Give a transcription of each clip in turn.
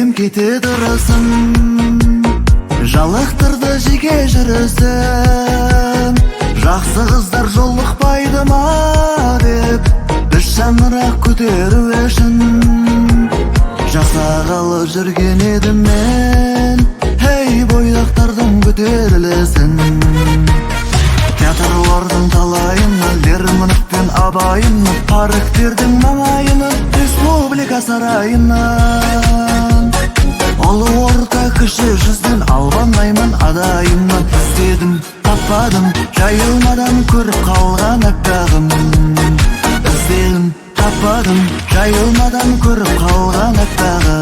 Сезім кете дұрысын, жалықтырды жеке жүрісім. Жақсы қыздар жолықпайды ма деп, біз шаңырақ көтеру үшін жасағалы жүрген едім мен. Хей, бойдақтардың көтерілесін. Театрлардың талайыны, Лермонтов пен Абайыны, парктердің маңайыны, республика сарайынан. Ұлы орта кіші жүзден албанаймын адайымнан. Іздедім, таппадым, жайылмадан көріп қалған әппағым. Іздедім, таппадым, жайылмадан көріп қалған әппағым.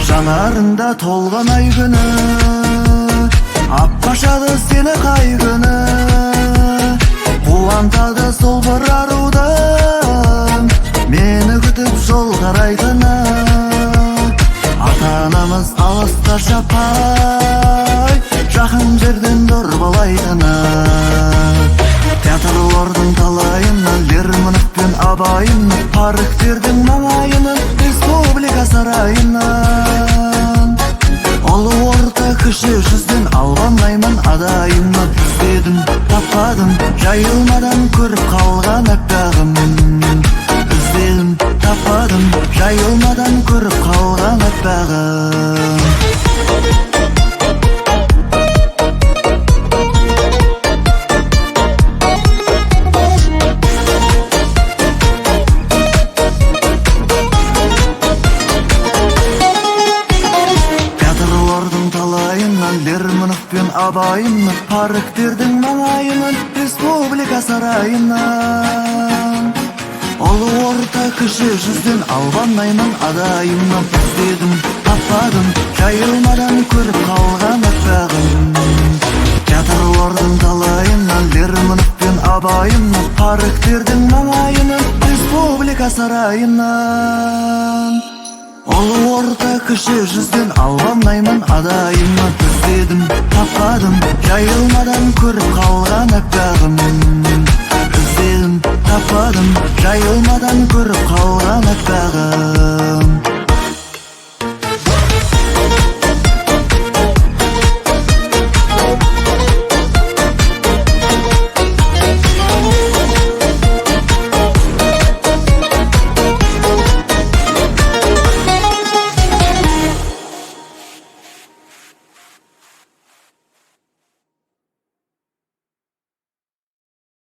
Жанарында толған ай күні, аппашады сені қай күні. Қуантады сол бір арудың, мені күтіп жол қарайтыны. Ата-анамыз алыста жаппай, жақын жерден дорбалайтыны. Театрлардың талайыны, Лермонтов пен Абайыны, парктердің маңайыны, республика сарайынан. Ұлы орта кіші жүзден албанаймын адайымнан. Іздедім, таппадым, жайылмадан көріп қалған әппағым. Іздедім, таппадым, жайылмадан көріп қалған әппағым. Лермонтов пен Абайыны, парктердің маңайынан, республика сарайынан. Ұлы орта кіші жүзден албанаймын адайымнан. Іздедім, таппадым, жайылмадан көріп қалған әппағым. Театрлардың талайынан, Лермонтов пен Абайыны, парктердің маңайынан, республика сарайынан. Ұлы орта кіші жүзден албанаймын адайымнан. Іздедім, таппадым, жайылмадан көріп қалған әппағым. Іздедім, таппадым, жайылмадан көріп қалған әппағым.